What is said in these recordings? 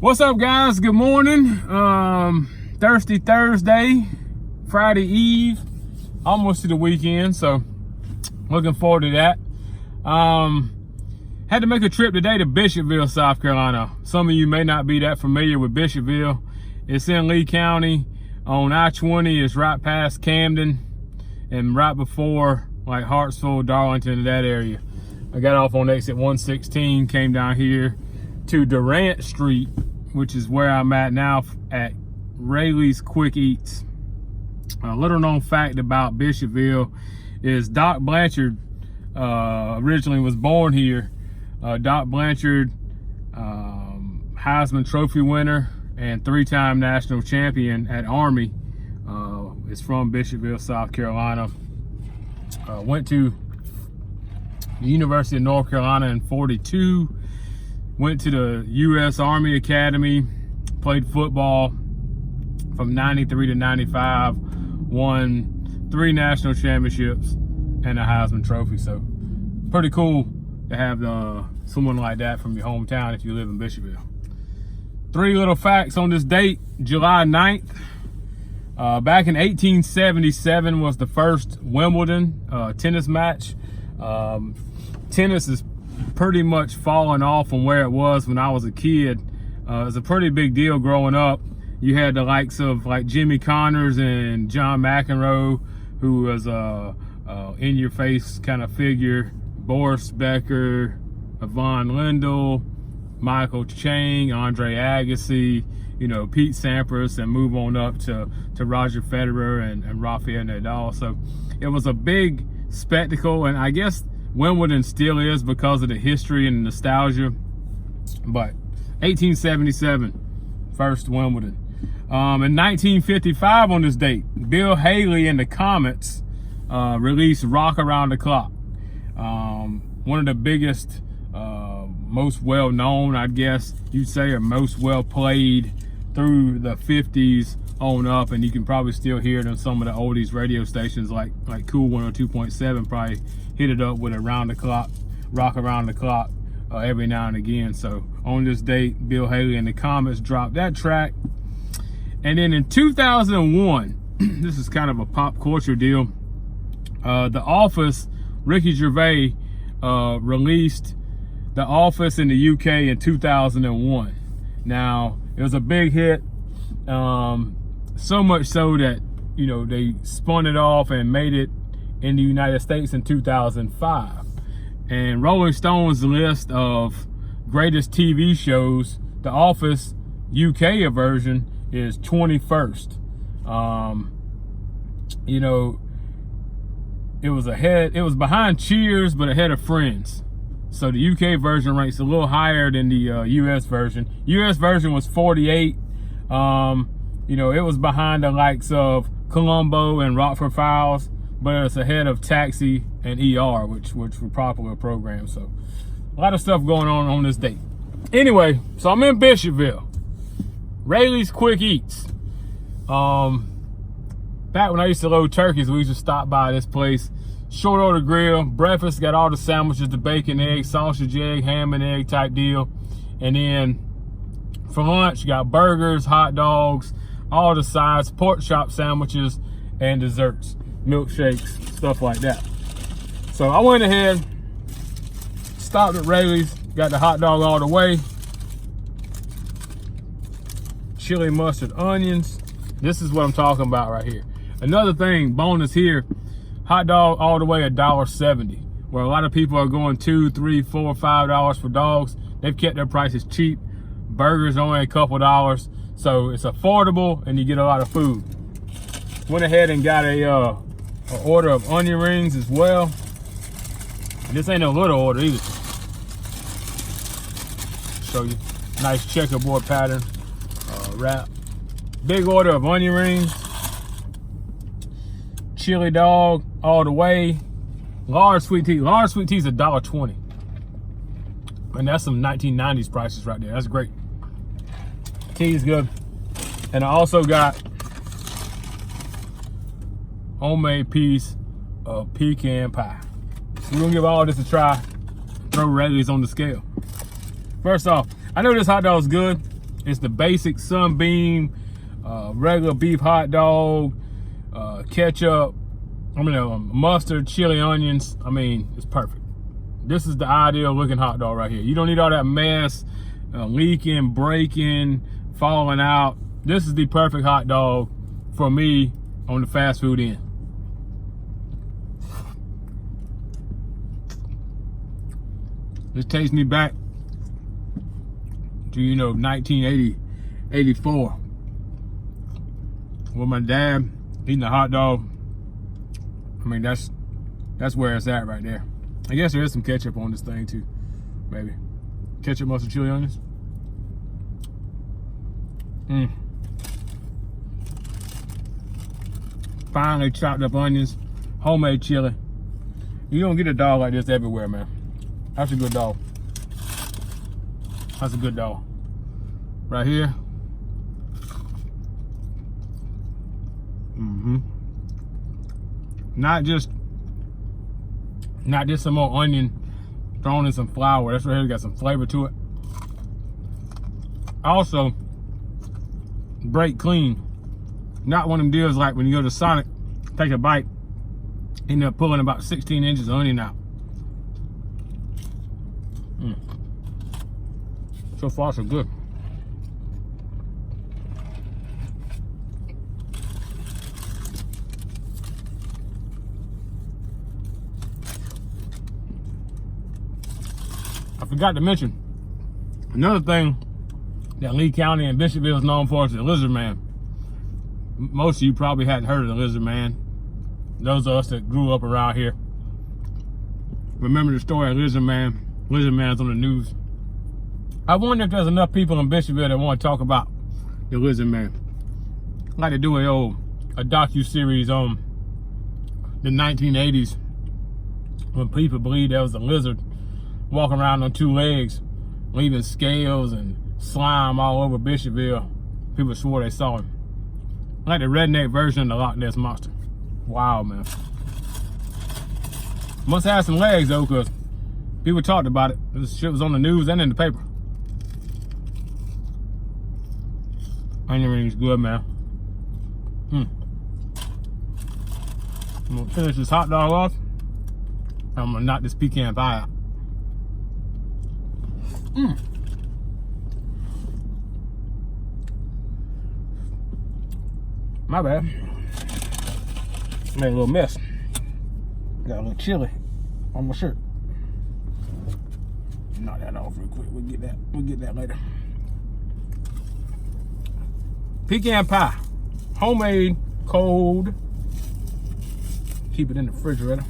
What's up, guys? Good morning. Thirsty Thursday, Friday Eve, almost to the weekend, so looking forward to that. Had to make a trip today to Bishopville, South Carolina. Some of you may not be that familiar with Bishopville. It's in Lee County on I-20. It's right past Camden and right before like Hartsville, Darlington, that area. I got off on exit 116, came down here to Durant Street, which is where I'm at now at Raley's Quick Eats. A little known fact about Bishopville is Doc Blanchard originally was born here. Doc Blanchard, Heisman Trophy winner and three-time national champion at Army, is from Bishopville, South Carolina. Went to the University of North Carolina in '42. Went to the U.S. Army Academy, played football from '93 to '95, won 3 national championships and a Heisman Trophy. So pretty cool to have someone like that from your hometown if you live in Bishopville. 3 little facts on this date, July 9th. Back in 1877 was the first Wimbledon tennis match. Tennis is pretty much fallen off from where it was when I was a kid. It was a pretty big deal growing up. You had the likes of like Jimmy Connors and John McEnroe, who was a in-your-face kind of figure. Boris Becker, Yvonne Lindell, Michael Chang, Andre Agassi, you know, Pete Sampras, and move on up to Roger Federer and Rafael Nadal. So it was a big spectacle, and I guess Wimbledon still is because of the history and nostalgia. But 1877, first Wimbledon. In 1955 on this date, Bill Haley and the Comets released Rock Around the Clock. One of the biggest, most well-known, I guess you'd say, or most well-played through the 50s on up, and you can probably still hear it on some of the oldies radio stations like Cool 102.7 probably hit it up with Around the Clock, Rock Around the Clock every now and again. So on this date, Bill Haley and the Comets dropped that track. And then in 2001, this is kind of a pop culture deal, The Office, Ricky Gervais released The Office in the UK in 2001. Now, it was a big hit, so much so that, you know, they spun it off and made it in the United States in 2005. And Rolling Stone's list of greatest TV shows, The Office UK version is 21st. You know, it was behind Cheers, but ahead of Friends. So the UK version ranks a little higher than the US version. US version was 48. You know, it was behind the likes of Columbo and Rockford Files, but it's ahead of Taxi and ER, which were popular programs. So a lot of stuff going on this date. Anyway, so I'm in Bishopville, Raley's Quick Eats. Back when I used to load turkeys, we used to stop by this place. Short order grill, breakfast, got all the sandwiches, the bacon, egg, sausage, egg, ham and egg type deal. And then for lunch, got burgers, hot dogs, all the sides, pork chop sandwiches, and desserts, milkshakes, stuff like that. So I went ahead, stopped at Raley's, got the hot dog all the way, chili, mustard, onions. This is what I'm talking about right here. Another thing, bonus here, hot dog all the way $1.70, where a lot of people are going $2, $3, $4, $5 for dogs. They've kept their prices cheap. Burgers only a couple dollars, so it's affordable and you get a lot of food. Went ahead and got a order of onion rings as well. This ain't a little order either. Show you, nice checkerboard pattern wrap. Big order of onion rings. Chili dog all the way. Large sweet tea. Large sweet tea is $1.20. And that's some 1990s prices right there. That's great. Tea is good. And I also got homemade piece of pecan pie. So we're gonna give all this a try. Throw Raley's on the scale. First off, I know this hot dog is good. It's the basic sunbeam, regular beef hot dog, ketchup, mustard, chili, onions. I mean, it's perfect. This is the ideal looking hot dog right here. You don't need all that mess, leaking, breaking, falling out. This is the perfect hot dog for me on the fast food end. This takes me back to, 1984, with my dad eating a hot dog. I mean, that's where it's at right there. I guess there is some ketchup on this thing too, maybe. Ketchup, mustard, chili, onions. Finely chopped up onions, homemade chili. You don't get a dog like this everywhere, man. That's a good dog. That's a good dog. Right here. Not just some more onion thrown in some flour. That's right here, got some flavor to it. Also, break clean. Not one of them deals like when you go to Sonic, take a bite, end up pulling about 16 inches of onion out. So far, so good. I forgot to mention, another thing that Lee County and Bishopville is known for is the Lizard Man. Most of you probably hadn't heard of the Lizard Man. Those of us that grew up around here remember the story of Lizard Man. Lizard Man's on the news. I wonder if there's enough people in Bishopville that want to talk about the Lizard Man. I'd like to do a docu-series on the 1980s when people believed there was a lizard walking around on two legs, leaving scales and slime all over Bishopville. People swore they saw him. Like the redneck version of the Loch Ness Monster. Wow, man. Must have some legs though, because people talked about it. This shit was on the news and in the paper. Onion rings good, man. I'm gonna finish this hot dog off. I'm gonna knock this pecan pie out. My bad. Made a little mess. Got a little chili on my shirt. Knock that off real quick. We'll get that later. Pecan pie. Homemade, cold. Keep it in the refrigerator.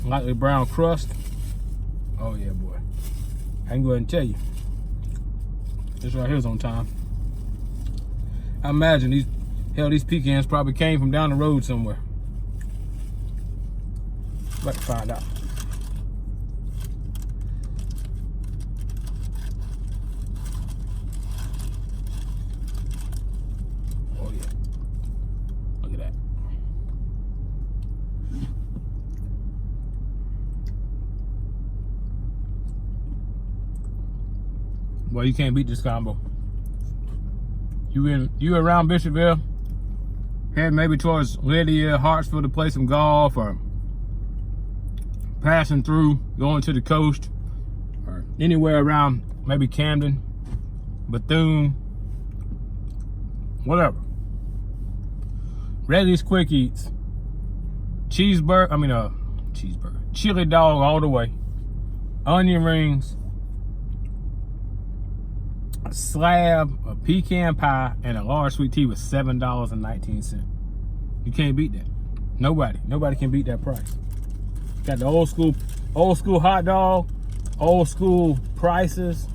Lightly brown crust. Oh yeah, boy. I can go ahead and tell you. This right here's on time. I imagine these pecans probably came from down the road somewhere. Let's find out. Oh yeah. Look at that. Well, you can't beat this combo. You around Bishopville, head maybe towards Lydia, Hartsville to play some golf, or passing through, going to the coast, or anywhere around maybe Camden, Bethune, whatever. Raley's Quick Eats. Chili dog all the way. Onion rings. A slab of pecan pie and a large sweet tea was $7.19. You can't beat that. Nobody can beat that price. Got the old school hot dog, old school prices.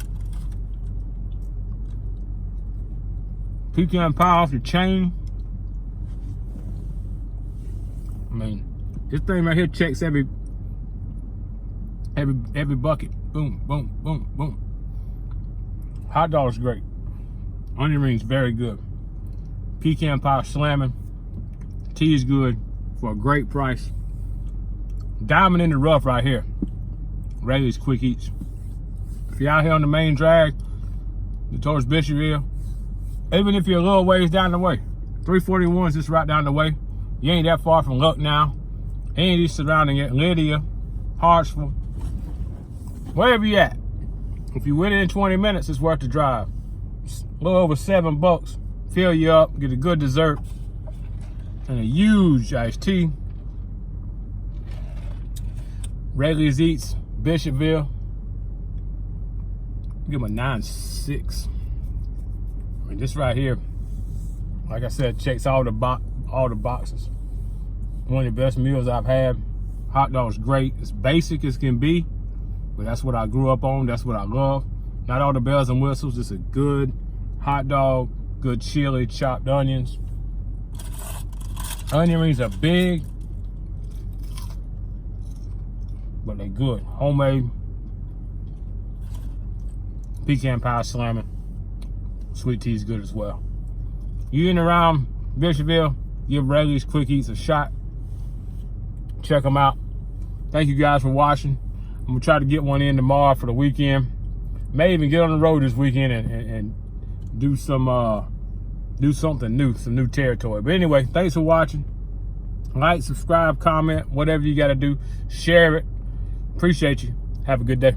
Pecan pie off the chain. I mean, this thing right here checks every bucket. Boom, boom, boom, boom. Hot dog's great. Onion rings very good. Pecan pie slamming. Tea is good for a great price. Diamond in the rough right here. Raley's Quick Eats. If you're out here on the main drag towards Bishopville, even if you're a little ways down the way, 341 is just right down the way. You ain't that far from Lucknow. Any of these surrounding it, Lydia, Hartsville, wherever you at. If you're within 20 minutes, it's worth the drive. It's a little over $7. Fill you up, get a good dessert, and a huge iced tea. Raley's Eats, Bishopville. Give them a 9.6. I mean, this right here, like I said, checks all the boxes. One of the best meals I've had. Hot dog's great. It's basic as can be, but that's what I grew up on. That's what I love. Not all the bells and whistles. Just a good hot dog, good chili, chopped onions. Onion rings are big, but they good. Homemade. Pecan pie slamming. Sweet tea is good as well. You in around Bishopville, give Raley's Quick Eats a shot. Check them out. Thank you guys for watching. I'm gonna try to get one in tomorrow for the weekend. May even get on the road this weekend and do something new, some new territory. But anyway, thanks for watching. Like, subscribe, comment, whatever you gotta do. Share it. Appreciate you. Have a good day.